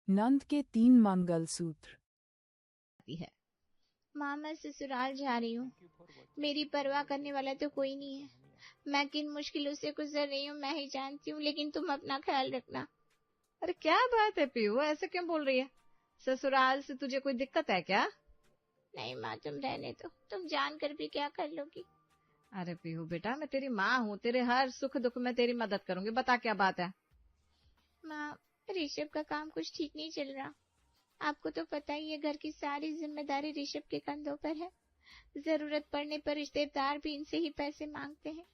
नंद के 3 मंगलसूत्र। है। माँ, मैं ससुराल जा रही हूँ। मेरी परवाह करने वाला तो कोई नहीं है। मैं किन मुश्किलों से गुजर रही हूँ मैं ही जानती हूँ, लेकिन तुम अपना ख्याल रखना। अरे क्या बात है पीहू, ऐसे क्यों बोल रही है? ससुराल से तुझे कोई दिक्कत है क्या? नहीं माँ, तुम रहने दो, तुम जानकर भी क्या कर लोगी। अरे पीहू बेटा, मैं तेरी माँ हूँ, तेरे हर सुख दुख में तेरी मदद करूंगी। बता क्या बात है? माँ, ऋषभ का काम कुछ ठीक नहीं चल रहा। आपको तो पता ही है, घर की सारी जिम्मेदारी ऋषभ के कंधों पर है। जरूरत पड़ने पर रिश्तेदार भी इनसे ही पैसे मांगते हैं,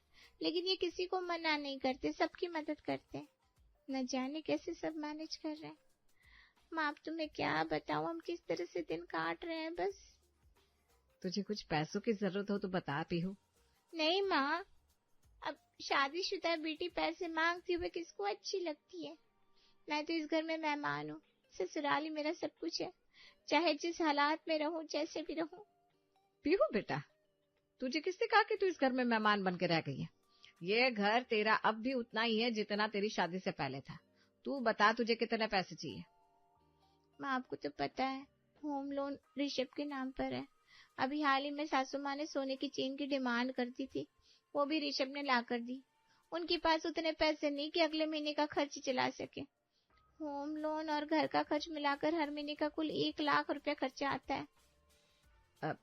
लेकिन ये किसी को मना नहीं करते, सबकी मदद करते हैं। न जाने कैसे सब मैनेज कर रहे हैं। माँ, अब तुम्हें क्या बताऊं, हम किस तरह से दिन काट रहे हैं। बस तुझे कुछ पैसों की जरूरत हो तो बता पीहू। नहीं माँ, अब शादीशुदा बेटी पैसे मांगती हुए किसको अच्छी लगती है। मैं तो इस घर में मेहमान हूँ, ससुराल ही मेरा सब कुछ है, चाहे जिस हालात में रहूं, जैसे भी रहूं। पीहू बेटा, तुझे किसने कहा कि तू इस घर में मेहमान बन के रह गई है? ये घर तेरा अब भी उतना ही है जितना तेरी शादी से पहले था। तू बता, तुझे कितने पैसे चाहिए? माँ, आपको तो पता है, होम लोन ऋषभ के नाम पर है। अभी हाल ही में सासू माँ ने सोने की चेन की डिमांड कर दी थी, वो भी ऋषभ ने ला कर दी। उनके पास उतने पैसे नहीं कि अगले महीने का खर्च चला सके। होम लोन और घर का खर्च मिलाकर हर महीने का कुल 1 लाख रुपया खर्चा आता है।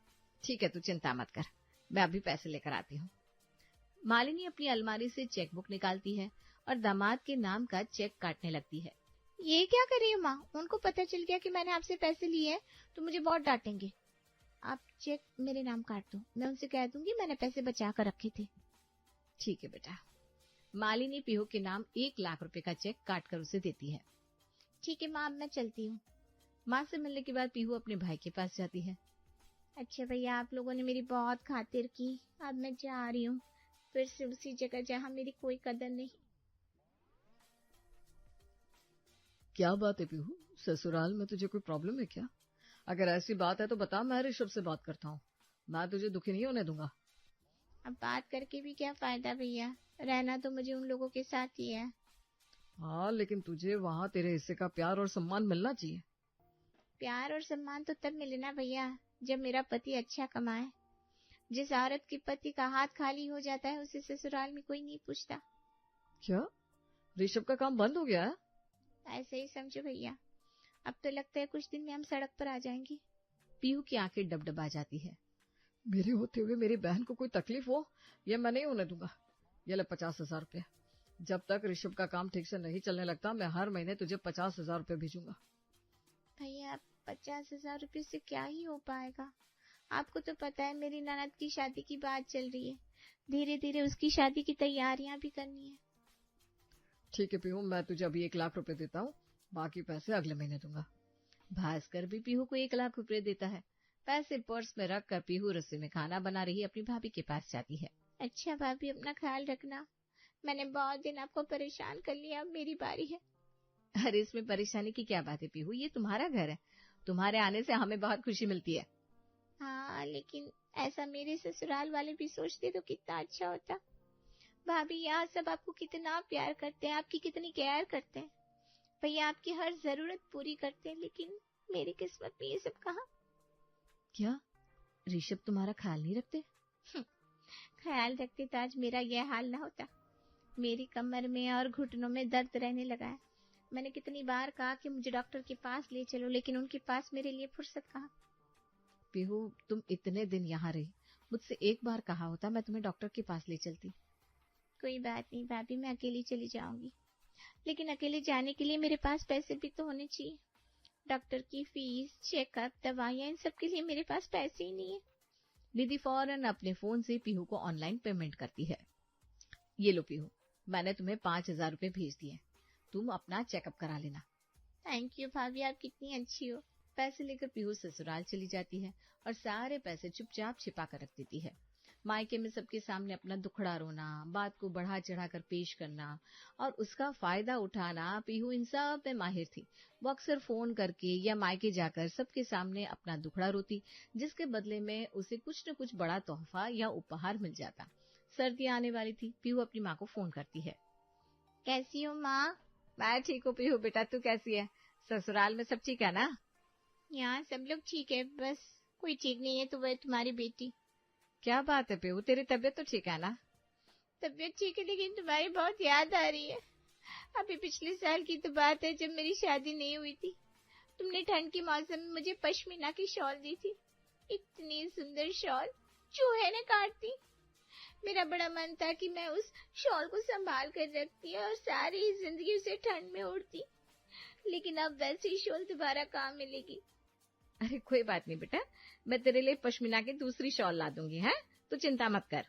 ठीक है, तू चिंता मत कर, मैं अभी पैसे लेकर आती हूँ। मालिनी अपनी अलमारी से चेकबुक निकालती है और दामाद के नाम का चेक काटने लगती है। ये क्या कर रही हो माँ? उनको पता चल गया कि मैंने आपसे पैसे लिए हैं तो मुझे बहुत डांटेंगे। आप चेक मेरे नाम काट दो, मैं उनसे कह दूंगी मैंने पैसे बचा कर रखे थे। ठीक है बेटा। मालिनी पीहू के नाम 1 लाख रुपए का चेक काट कर उसे देती है। ठीक है माँ, अब मैं चलती हूँ। माँ से मिलने के बाद पीहू अपने भाई के पास जाती है। अच्छा भैया, आप लोगों ने मेरी बहुत खातिर की, अब मैं जा रही हूँ फिर से उसी जगह जहाँ मेरी कोई कदर नहीं। क्या बात है पीहू, ससुराल में तुझे कोई प्रॉब्लम है क्या? अगर ऐसी बात है तो बता, मैं ऋषभ से बात करता हूँ। मैं तुझे दुखी नहीं होने दूंगा। अब बात करके भी क्या फायदा भैया, रहना तो मुझे उन लोगों के साथ ही है। हाँ, लेकिन तुझे वहाँ तेरे हिस्से का प्यार और सम्मान मिलना चाहिए। प्यार और सम्मान तो तब मिले ना भैया जब मेरा पति अच्छा कमाए। जिस औरत के पति का हाथ खाली हो जाता है उसे ससुराल में कोई नहीं पूछता। क्या ऋषभ का काम बंद हो गया है? ऐसे ही समझो भैया, अब तो लगता है कुछ दिन में हम सड़क पर आ जाएंगे। पीहू की आंखें डबडबा जाती है। मेरे होते हुए मेरी बहन को कोई तकलीफ हो, यह मैं नहीं होने दूंगा। ये ले 50,000 रुपये। जब तक ऋषभ का काम ठीक से नहीं चलने लगता, मैं हर महीने तुझे 50,000 रुपये भेजूंगा। भैया, 50,000 रुपये से क्या ही हो पाएगा। आपको तो पता है मेरी ननद की शादी की बात चल रही है, धीरे धीरे उसकी शादी की तैयारियां भी करनी है। ठीक है पीहू, मैं तुझे अभी 1 लाख रुपए देता हूँ, बाकी पैसे अगले महीने दूंगा। भास्कर भी पीहू को 1 लाख रुपए देता है। पैसे पर्स में रख कर पीहू रस्सी में खाना बना रही अपनी भाभी के पास जाती है। अच्छा भाभी, अपना ख्याल रखना। मैंने बहुत दिन आपको परेशान कर लिया, अब मेरी बारी है। अरे इसमें परेशानी की क्या बात है पीहू, ये तुम्हारा घर है, तुम्हारे आने से हमें बहुत खुशी मिलती है। हाँ, लेकिन ऐसा मेरे ससुराल वाले भी सोचते तो कितना अच्छा होता। भाभी, यहाँ सब आपको कितना प्यार करते हैं, आपकी कितनी केयर करते हैं। भैया आपकी हर जरूरत पूरी करते हैं, लेकिन मेरी किस्मत में ये सब कहाँ। क्या ऋषभ तुम्हारा ख्याल नहीं रखते? ख्याल रखते तो आज मेरा यह हाल ना होता। मेरी कमर में और घुटनों में दर्द रहने लगा है। मैंने कितनी बार कहा कि मुझे डॉक्टर के पास ले चलो, लेकिन उनके पास मेरे लिए फुर्सत कहाँ। पीहू, तुम इतने दिन यहाँ रही, मुझसे एक बार कहा होता मैं तुम्हें डॉक्टर के पास ले चलती। कोई बात नहीं भाभी, मैं अकेली चली जाऊंगी, लेकिन अकेले जाने के लिए मेरे पास पैसे भी तो होने चाहिए। डॉक्टर की फीस, चेकअप, दवाइयाँ, इन सब के लिए मेरे पास पैसे ही नहीं है। दीदी फौरन अपने फोन से पीहू को ऑनलाइन पेमेंट करती है। ये लो पीहू, मैंने तुम्हें 5,000 रुपए भेज दिए, तुम अपना चेकअप करा लेना। थैंक यू भाभी, आप कितनी अच्छी हो। पैसे लेकर पीहू ससुराल चली जाती है और सारे पैसे चुपचाप छिपा कर रख देती है। मायके में सबके सामने अपना दुखड़ा रोना, बात को बढ़ा चढ़ा कर पेश करना और उसका फायदा उठाना, पीहू इन सब में माहिर थी। वो अक्सर फोन करके या मायके जाकर सबके सामने अपना दुखड़ा रोती, जिसके बदले में उसे कुछ न कुछ बड़ा तोहफा या उपहार मिल जाता। सर्दियां आने वाली थी, पीहू अपनी माँ को फोन करती है। कैसी हो माँ? मैं ठीक हूँ पीहू बेटा, तू कैसी है? ससुराल में सब ठीक है ना? यहाँ सब लोग ठीक है, बस कोई ठीक नहीं है तो वह तुम्हारी बेटी। क्या बात है पीहू, तेरी तबीयत तो ठीक है ना? तबीयत ठीक है, लेकिन तुम्हारी बहुत याद आ रही है। अभी पिछले साल की तो बात है, जब मेरी शादी नहीं हुई थी। तुमने ठंड के मौसम में मुझे पश्मीना की शॉल दी थी। इतनी सुंदर शॉल, चूहे ने काट दी। मेरा बड़ा मन था कि मैं उस शॉल को संभाल कर रखती और सारी जिंदगी उसे ठंड में ओढ़ती, लेकिन अब वैसी शॉल दोबारा कहाँ मिलेगी। अरे कोई बात नहीं बेटा, मैं तेरे लिए पश्मीना की दूसरी शॉल ला दूंगी, है? तू चिंता मत कर।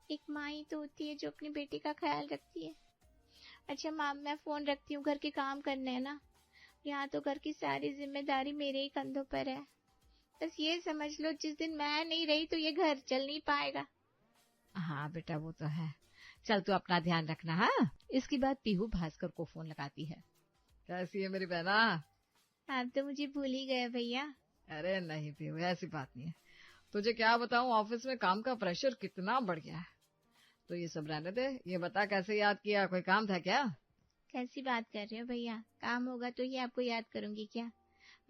एक माँ ही तो होती है जो अपनी बेटी का ख्याल रखती है। अच्छा माँ, मैं फोन रखती हूँ, घर के काम करने हैं ना। यहाँ तो घर की सारी जिम्मेदारी मेरे ही कंधों पर है। बस ये समझ लो, जिस दिन मैं नहीं रही तो ये घर चल नहीं पाएगा। हाँ बेटा, वो तो है। चल तू अपना ध्यान रखना, हाँ? इसके बाद पीहू भास्कर को फोन लगाती है। कैसी है मेरी बहना? आप तो मुझे भूल ही गए भैया। अरे नहीं पीहू, ऐसी बात नहीं है। तुझे क्या बताऊं, ऑफिस में काम का प्रेशर कितना बढ़ गया है। तो ये सब रहने दे, ये बता कैसे याद किया, कोई काम था क्या? कैसी बात कर रहे हो भैया? काम होगा तो ही आपको याद करूंगी क्या?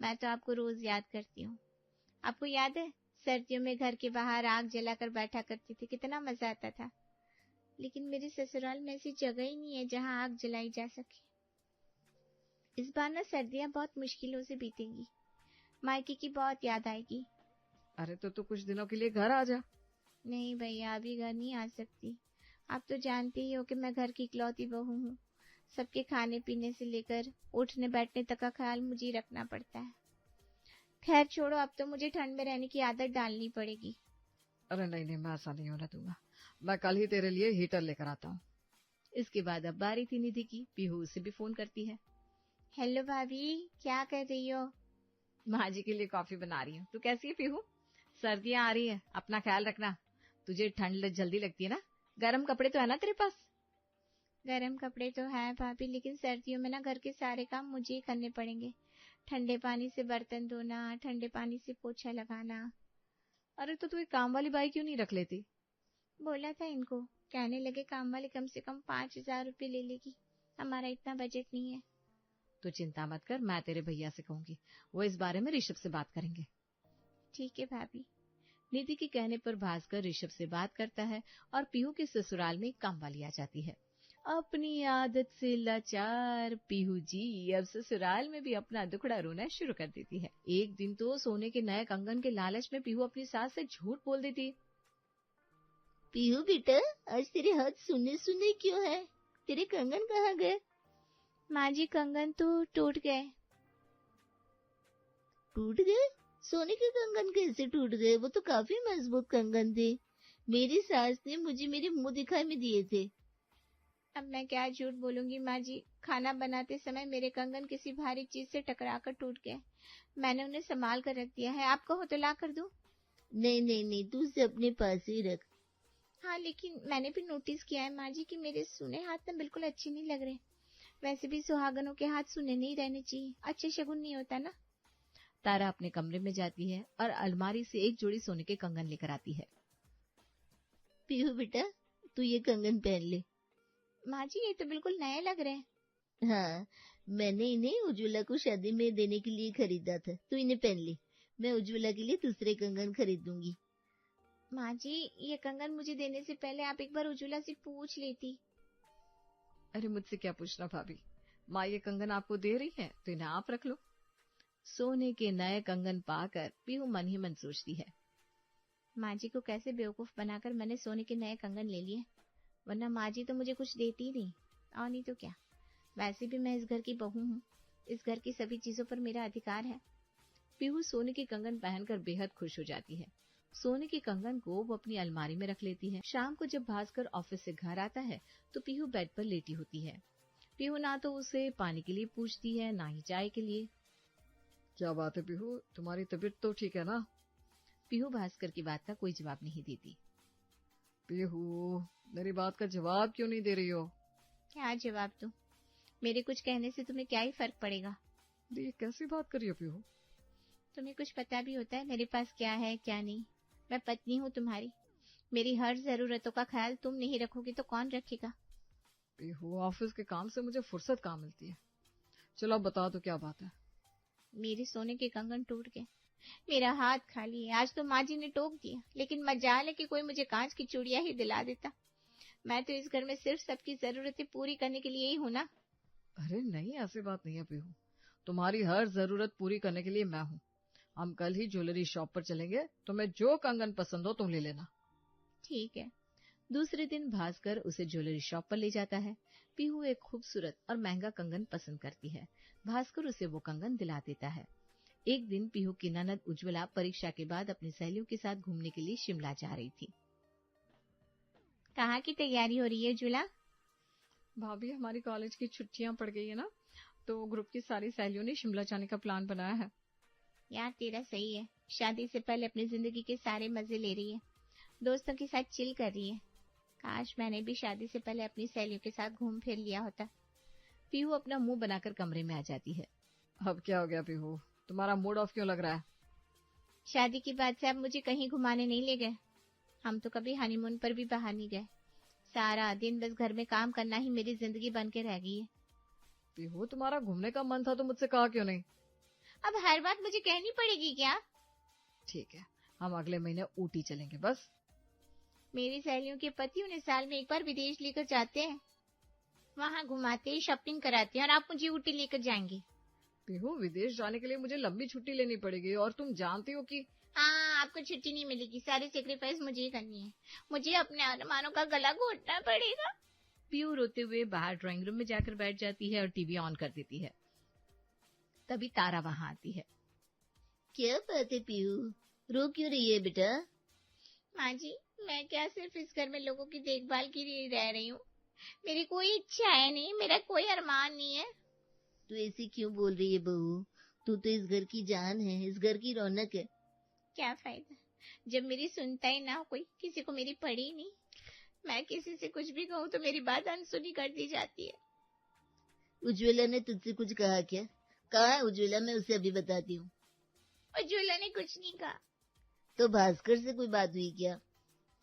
मैं तो आपको रोज याद करती हूँ। आपको याद है, सर्दियों में घर के बाहर आग जलाकर बैठा करती थी, कितना मजा आता था। लेकिन मेरे ससुराल में ऐसी जगह ही नहीं है जहाँ आग जलाई जा सके। इस बार ना सर्दियाँ बहुत मुश्किलों से बीतेंगी। मायके की बहुत याद आएगी। अरे तो तू कुछ दिनों के लिए घर आ जा। नहीं भैया, अभी घर नहीं आ सकती। आप तो जानते ही हो कि मैं घर की इकलौती बहू हूँ। सबके खाने पीने से लेकर उठने बैठने तक का ख्याल मुझे ही रखना पड़ता है। खैर छोड़ो, अब तो मुझे ठंड में रहने की आदत डालनी पड़ेगी। अरे नहीं नहीं, मैं ऐसा नहीं होने दूंगा। मैं कल ही तेरे लिए हीटर लेकर आता हूँ। इसके बाद अब बारी थी निधि की। पीहू उसे भी फोन करती है। हेलो भाभी, क्या कर रही हो? माँ जी के लिए कॉफी बना रही हूँ। तू कैसी है पीहू? सर्दियाँ आ रही है, अपना ख्याल रखना। तुझे ठंड जल्दी लगती है ना? गर्म कपड़े तो है ना तेरे पास? गर्म कपड़े तो है भाभी, लेकिन सर्दियों में ना घर के सारे काम मुझे ही करने पड़ेंगे। ठंडे पानी से बर्तन धोना, ठंडे पानी से पोछा लगाना। अरे तो तू एक काम वाली बाई क्यों नहीं रख लेती? बोला था इनको, कहने लगे काम वाली कम से कम 5,000 रुपये ले लेगी। हमारा इतना बजट नहीं है। तो चिंता मत कर, मैं तेरे भैया से कहूंगी, वो इस बारे में ऋषभ से बात करेंगे। ठीक है भाभी। निधि के कहने पर भास्कर ऋषभ से बात करता है और पीहू के ससुराल में काम वाली आ जाती है। अपनी आदत से लाचार पीहू जी अब ससुराल में भी अपना दुखड़ा रोना शुरू कर देती है। एक दिन तो सोने के नए कंगन के लालच में पीहू अपनी सास से झूठ बोल देती। पीहू बेटा, आज तेरे हाथ सुने सुने क्यों है? तेरे कंगन कहाँ गए? माँ जी, कंगन तो टूट गए। टूट गए? सोने के कंगन कैसे टूट गए? वो तो काफी मजबूत कंगन थे। मेरी सास ने मुझे मेरे मुंह दिखाई में दिए थे। अब मैं क्या झूठ बोलूंगी माँ जी, खाना बनाते समय मेरे कंगन किसी भारी चीज से टकराकर टूट गए। मैंने उन्हें संभाल कर रख दिया है। आप कहो तो ला कर दूं? नहीं नहीं नहीं, तू उसे अपने पास ही रख। हाँ, लेकिन मैंने भी नोटिस किया है माँ जी कि मेरे सूने हाथ ना बिल्कुल अच्छे नहीं लग रहे। वैसे भी सुहागनों के हाथ सूने नहीं रहने चाहिए, अच्छे शगुन नहीं होता ना। तारा अपने कमरे में जाती है और अलमारी से एक जोड़ी सोने के कंगन लेकर आती है। पीहू बेटा, तू ये कंगन पहन ले। माँ जी, ये तो बिल्कुल नए लग रहे हैं। हाँ, मैंने इन्हें उज्ज्वला को शादी में देने के लिए खरीदा था। तू इन्हें पहन ले, मैं उज्ज्वला के लिए दूसरे कंगन खरीद दूंगी। माँ जी, ये कंगन मुझे देने से पहले आप एक बार उज्ज्वला से पूछ लेती। अरे मुझसे क्या पूछना भाभी, माँ ये कंगन आपको दे रही है तो इन्हें आप रख लो। सोने के नए कंगन पाकर पीहू मन ही मन सोचती है, माँ जी को कैसे बेवकूफ बनाकर मैंने सोने के नए कंगन ले लिए, वरना माँ जी तो मुझे कुछ देती ही नहीं। और नहीं तो क्या, वैसे भी मैं इस घर की बहू हूँ, इस घर की सभी चीजों पर मेरा अधिकार है। पीहू सोने के कंगन पहनकर बेहद खुश हो जाती है। सोने के कंगन को वो अपनी अलमारी में रख लेती है। शाम को जब भास्कर ऑफिस से घर आता है तो पीहू बेड पर लेटी होती है। पीहू ना तो उसे पानी के लिए पूछती है, ना ही चाय के लिए। क्या बात है पीहू, तुम्हारी तबीयत तो ठीक है ना? पीहू भास्कर की बात का कोई जवाब नहीं देती। पीहू, मेरी बात का जवाब क्यों नहीं दे रही हो? क्या जवाब दूं? मेरे कुछ कहने से तुम्हें क्या ही फर्क पड़ेगा? ये कैसी बात कर रही हो पीहू? तुम्हें कुछ पता भी होता है मेरे पास क्या है क्या नहीं? मैं पत्नी हूँ तुम्हारी, मेरी हर जरूरतों का ख्याल तुम नहीं रखोगी तो कौन रखेगा? पीहू, ऑफिस के काम से मुझे फुर्सत कहाँ मिलती है। चलो अब बताओ तो क्या बात है। मेरे सोने के कंगन टूट गए, मेरा हाथ खाली है। आज तो माँ जी ने टोक दिया, लेकिन मजाल है कि कोई मुझे कांच की चूड़ियां ही दिला देता। मैं तो इस घर में सिर्फ सबकी जरूरतें पूरी करने के लिए ही हूँ ना। अरे नहीं, ऐसी बात नहीं है पीहू, तुम्हारी हर जरूरत पूरी करने के लिए मैं हूँ। हम कल ही ज्वेलरी शॉप पर चलेंगे, तुम्हें जो कंगन पसंद हो तुम ले लेना। ठीक है। दूसरे दिन भास्कर उसे ज्वेलरी शॉप पर ले जाता है। पीहू एक खूबसूरत और महंगा कंगन पसंद करती है। भास्कर उसे वो कंगन दिला देता है। एक दिन पीहू की ननद उज्ज्वला परीक्षा के बाद अपनी सहेलियों के साथ घूमने के लिए शिमला जा रही थी। कहाँ की तैयारी हो रही है उज्ज्वला? भाभी, हमारी कॉलेज की छुट्टियां पड़ गई है ना, तो ग्रुप की सारी सहेलियों ने शिमला जाने का प्लान बनाया है। यार तेरा सही है, शादी से पहले अपनी जिंदगी के सारे मजे ले रही है, दोस्तों के साथ चिल कर रही है। काश मैंने भी शादी से पहले अपनी सहेलियों के साथ घूम फिर लिया होता। पीहू अपना मुंह बनाकर कमरे में आ जाती है। अब क्या हो गया पीहू, तुम्हारा मूड ऑफ क्यों लग रहा है? शादी के बाद से आप मुझे कहीं घुमाने नहीं ले गए। हम तो कभी हनीमून पर भी बाहर नहीं गए। सारा दिन बस घर में काम करना ही मेरी जिंदगी बन के रह गई है। पीहू, तुम्हारा घूमने का मन था तो मुझसे कहा क्यों नहीं? अब हर बात मुझे कहनी पड़ेगी क्या? ठीक है, हम अगले महीने ऊटी चलेंगे बस। मेरी सहेलियों के पति उन्हें साल में एक बार विदेश लेकर जाते हैं, वहाँ घुमाते शॉपिंग कराते हैं, और आप मुझे ऊटी लेकर जाएंगे। पीहू, विदेश जाने के लिए मुझे लंबी छुट्टी लेनी पड़ेगी, और तुम जानती हो कि हाँ, आपको छुट्टी नहीं मिलेगी। सारी सेक्रीफाइस मुझे ही करनी है। मुझे अपने अरमानों का गला घोटना पड़ेगा। पीहू रोते हुए बाहर ड्राइंग रूम में जाकर बैठ जाती है और टीवी ऑन कर देती है। तभी तारा वहाँ आती है। क्या बात है पीहू, रो क्यों रही है बेटा? माँ जी, मैं क्या सिर्फ इस घर में लोगों की देखभाल के लिए रह रही हूँ? मेरी कोई इच्छा है नहीं, मेरा कोई अरमान नहीं है। तू ऐसी क्यों बोल रही है बहू? तू तो इस घर की जान है, इस घर की रौनक है। क्या फायदा जब मेरी सुनता ही ना हो कोई, किसी को मेरी पड़ी नहीं। मैं किसी से कुछ भी कहूँ तो मेरी बात अनसुनी कर दी जाती है। उज्ज्वला ने तुझसे कुछ कहा क्या? कहाँ है उज्ज्वला? मैं उसे अभी बताती हूँ। उज्ज्वला ने कुछ नहीं कहा। तो भास्कर से कोई बात हुई क्या?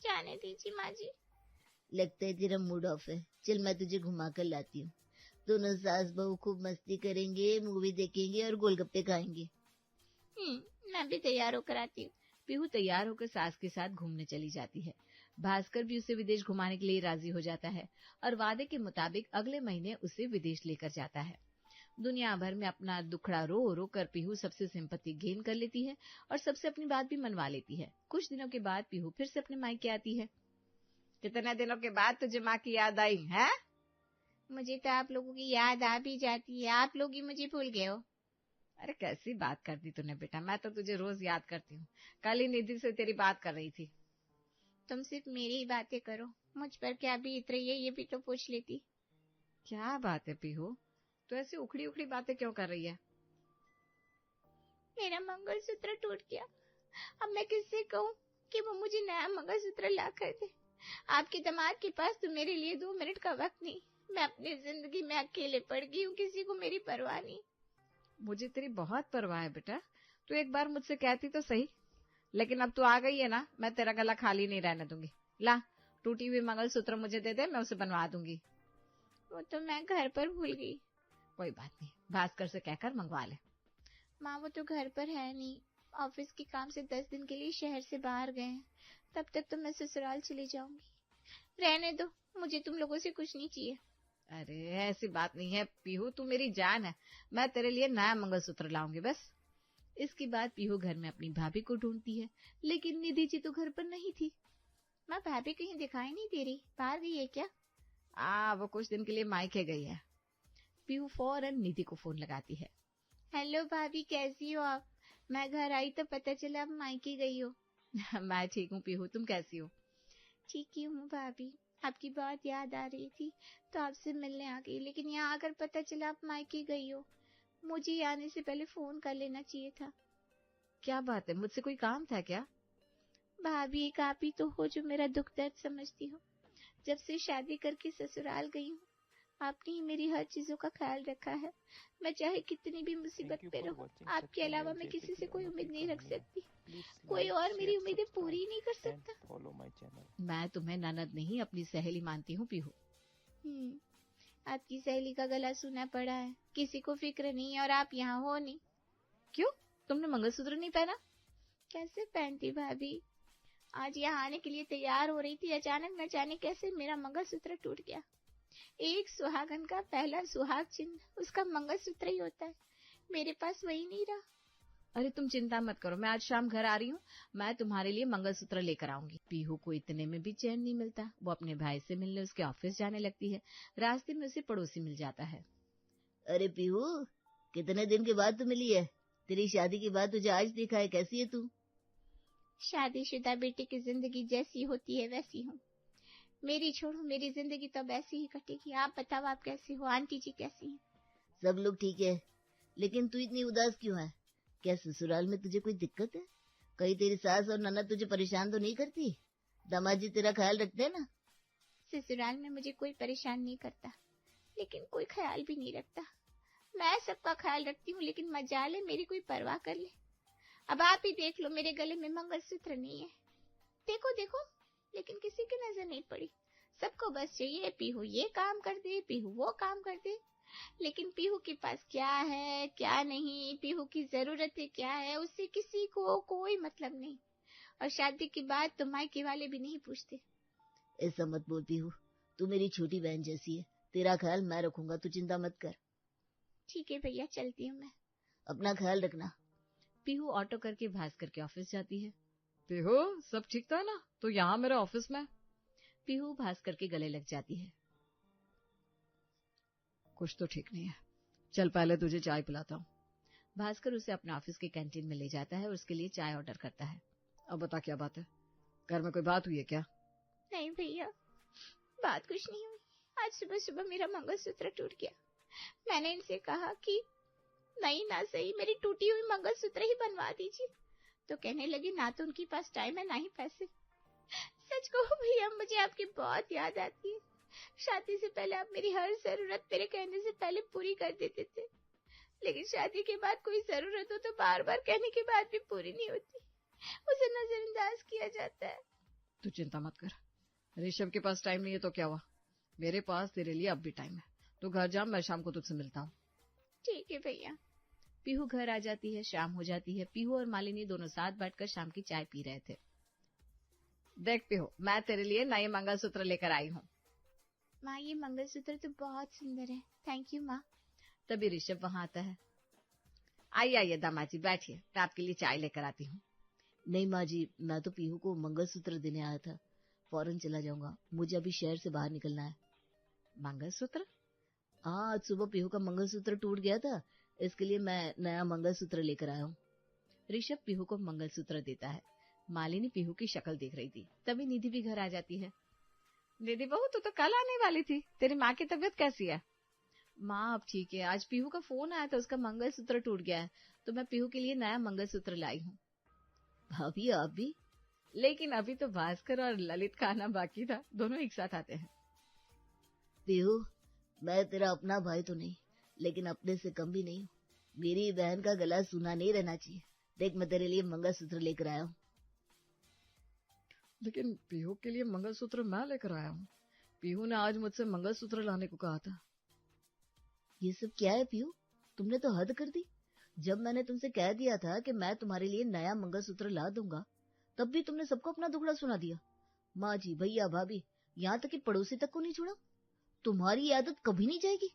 जाने दीजिए माँ जी। लगता है तेरा मूड ऑफ है। चल मैं तुझे घुमा कर लाती हूँ। दोनों सास बहू खूब मस्ती करेंगे, मूवी देखेंगे और गोलगप्पे खाएंगे। मैं भी तैयार होकर आती हूँ। पीहू तैयार होकर सास के साथ घूमने चली जाती है। भास्कर भी उसे विदेश घुमाने के लिए राजी हो जाता है और वादे के मुताबिक अगले महीने उसे विदेश लेकर जाता है। दुनिया भर में अपना दुखड़ा रो रो कर पीहू सबसे सिंपैथी गेन कर लेती है और सबसे अपनी बात भी मनवा लेती है। कुछ दिनों के बाद पीहू फिर से अपने मायके आती है। कितने दिनों के बाद तुझे माँ की याद आई है? मुझे तो आप लोगों की याद आ भी जाती है, आप लोग ही मुझे भूल गए हो। अरे कैसी बात कर दी तूने बेटा, मैं तो तुझे रोज याद करती हूँ। कल ही निधि से तेरी बात कर रही थी। तुम सिर्फ मेरी ही बातें करो, मुझ पर क्या बीत रही है ये भी तो पूछ लेती। क्या बात है पीहू, तो ऐसी उखड़ी उखड़ी बातें क्यों कर रही है? मेरा मंगलसूत्र टूट गया। अब मैं किससे कहूँ कि वो मुझे नया मंगलसूत्र ला कर दे। आपके दिमाग के पास तो मेरे लिए 2 मिनट का वक्त नहीं। मैं अपनी जिंदगी में अकेले पड़ गई हूँ, किसी को मेरी परवाह नहीं। मुझे तेरी बहुत परवाह है बेटा, तू एक बार मुझसे कहती तो सही। लेकिन अब तू आ गई है ना, मैं तेरा गला खाली नहीं रहने दूंगी। ला, टूटी हुई मंगलसूत्र मुझे दे दे, मैं उसे बनवा दूंगी। वो तो मैं घर पर भूल गई। कोई बात नहीं, भास्कर से कहकर मंगवा ले। माँ वो तो घर पर है नहीं, ऑफिस के काम से 10 दिन के लिए शहर से बाहर गए हैं। तब तक तो मैं ससुराल चली जाऊंगी। रहने दो, मुझे तुम लोगों से कुछ नहीं चाहिए। अरे ऐसी बात नहीं है पीहू, तू मेरी जान है। मैं तेरे लिए नया मंगलसूत्र लाऊंगी बस। इसके बाद पीहू घर में अपनी भाभी को ढूंढती है, लेकिन निधि जी तो घर पर नहीं थी। माँ भाभी कहीं दिखाई नहीं दे रही, बाहर गई है क्या? वो कुछ दिन के लिए मायके गई है। पीहू फौरन निधि को फोन लगाती है। हेलो भाभी, कैसी हो आप? मैं घर आई तो पता चला आप मायके गई हो। मैं ठीक हूँ पीहू, तुम कैसी हो? ठीक ही हूँ भाभी, आपकी बात याद आ रही थी तो आपसे मिलने आ गई, लेकिन यहाँ आकर पता चला आप मायके गई हो। मुझे आने से पहले फोन कर लेना चाहिए था। क्या बात है, मुझसे कोई काम था क्या? भाभी एक आप ही तो हो जो मेरा दुख दर्द समझती हो। जब से शादी करके ससुराल गई हूँ, आपने ही मेरी हर चीजों का ख्याल रखा है। मैं चाहे कितनी भी मुसीबत में रहूं, आपके अलावा मैं किसी से कोई उम्मीद नहीं रख सकती। कोई और मेरी उम्मीदें पूरी नहीं कर सकता। मैं तुम्हें ननद नहीं अपनी सहेली मानती हूँ पीहू। आपकी सहेली का गला सूना पड़ा है, किसी को फिक्र नहीं है और आप यहाँ हो नहीं। क्यों, तुमने मंगलसूत्र नहीं पहना? कैसे पहनती भाभी, आज यहाँ आने के लिए तैयार हो रही थी, अचानक न जाने कैसे मेरा मंगलसूत्र टूट गया। एक सुहागन का पहला सुहाग चिन्ह उसका मंगलसूत्र ही होता है, मेरे पास वही नहीं रहा। अरे तुम चिंता मत करो, मैं आज शाम घर आ रही हूँ, मैं तुम्हारे लिए मंगलसूत्र लेकर आऊंगी। पीहू को इतने में भी चैन नहीं मिलता, वो अपने भाई से मिलने उसके ऑफिस जाने लगती है। रास्ते में उसे पड़ोसी मिल जाता है। अरे पीहू, कितने दिन के बाद तू मिली है? तेरी शादी के बाद तुझे आज देखा है, कैसी है तू? शादीशुदा बेटी की जिंदगी जैसी होती है वैसी हूँ। मेरी छोड़ो, मेरी जिंदगी तो ऐसी ही कटेगी। आप बताओ, आप कैसी हो? आंटी जी कैसी हैं? सब लोग ठीक है, लेकिन तू इतनी उदास क्यों है? क्या ससुराल में तुझे कोई दिक्कत है? कहीं तेरी सास और ननद तुझे परेशान तो नहीं करती? दामाद जी तेरा ख्याल रखते हैं ना? ससुराल में मुझे कोई परेशान नहीं करता, लेकिन कोई ख्याल भी नहीं रखता। मैं सबका ख्याल रखती हूँ, लेकिन मजाल है मेरी कोई परवाह कर ले। अब आप ही देख लो, मेरे गले में मंगलसूत्र नहीं है। देखो देखो, लेकिन किसी की नजर नहीं पड़ी। सबको बस चाहिए पीहू ये काम कर दे, पीहू वो काम कर दे। लेकिन पीहू के पास क्या है क्या नहीं, पीहू की जरूरतें क्या है, उससे किसी को कोई मतलब नहीं। और शादी के बाद तो मायके वाले भी नहीं पूछते। ऐसा मत बोल पीहू, तू मेरी छोटी बहन जैसी है, तेरा ख्याल मैं रखूंगा, तू चिंता मत कर। ठीक है भैया, चलती हूँ मैं। अपना ख्याल रखना। पीहू ऑटो करके भास्कर के ऑफिस जाती है। पीहू, सब ठीक था ना? तो यहाँ मेरे ऑफिस में। पीहू भास्कर के गले लग जाती है। कुछ तो ठीक नहीं है, चल पहले तुझे चाय पिलाता हूँ। भास्कर उसे अपने ऑफिस के कैंटीन में ले जाता है और उसके लिए चाय ऑर्डर करता है। अब बता, क्या बात है? घर में कोई बात हुई है क्या? नहीं भैया, बात कुछ नहीं हुई। आज सुबह सुबह मेरा मंगलसूत्र टूट गया। मैंने इनसे कहा कि नहीं ना सही, मेरी टूटी हुई मंगलसूत्र ही बनवा दीजिए, तो कहने लगी ना तो उनके पास टाइम है ना ही पैसे। सच कहूं भैया, मुझे आपकी बहुत याद आती है। शादी से पहले आप मेरी हर जरूरत मेरे कहने से पहले पूरी कर देते थे, लेकिन शादी के बाद कोई जरूरत हो तो बार बार कहने के बाद भी पूरी नहीं होती, उसे नजरअंदाज किया जाता है। तू चिंता मत कर, ऋषभ के पास टाइम नहीं है तो क्या हुआ, मेरे पास तेरे लिए अब भी टाइम है। तो घर जा, मैं शाम को तुझसे मिलता हूँ। ठीक है भैया। पीहू घर आ जाती है, शाम हो जाती है। पीहू और मालिनी दोनों साथ बैठकर शाम की चाय पी रहे थे। देख पीहू, मैं तेरे लिए नए मंगलसूत्र लेकर आई हूँ। माँ, ये मंगलसूत्र तो बहुत सुंदर है। थैंक यू माँ। तभी ऋषभ वहां आता है। आइए आइए दामाद जी, बैठिए, मैं आपके लिए चाय लेकर आती हूँ। नहीं माँ जी, मैं तो पीहू को मंगलसूत्र देने आया था, फौरन चला जाऊंगा, मुझे अभी शहर से बाहर निकलना है। मंगलसूत्र? हाँ, आज सुबह पीहू का मंगलसूत्र टूट गया था, इसके लिए मैं नया मंगलसूत्र लेकर आया हूँ। ऋषभ पीहू को मंगलसूत्र देता है। मालिनी पीहू की शक्ल देख रही थी। तभी निधि भी घर आ जाती है। दीदी बहू, तू तो कल आने वाली थी, तेरी माँ की तबीयत कैसी है? माँ अब ठीक है, आज पीहू का फोन आया था, उसका मंगलसूत्र टूट गया है, तो मैं पीहू के लिए नया मंगलसूत्र लाई हूँ। भाभी आप भी? लेकिन अभी तो भास्कर और ललित का आना बाकी था, दोनों एक साथ आते हैं। पीहू, मैं तेरा अपना भाई तो नहीं, लेकिन अपने से कम भी नहीं हूँ। मेरी बहन का गला सूना नहीं रहना चाहिए। देख, मैं तेरे लिए मंगलसूत्र लेकर आया हूँ। लेकिन पीहू के लिए मंगलसूत्र मैं लेकर आया हूँ। पीहू ने आज मुझसे मंगलसूत्र लाने को कहा था। ये सब क्या है पीहू, तुमने तो हद कर दी। जब मैंने तुमसे कह दिया था कि मैं तुम्हारे लिए नया मंगलसूत्र ला दूंगा, तब भी तुमने सबको अपना दुखड़ा सुना दिया। माँ जी, भैया, भाभी, यहाँ तक कि पड़ोसी तक को नहीं छोड़ा। तुम्हारी आदत कभी नहीं जाएगी।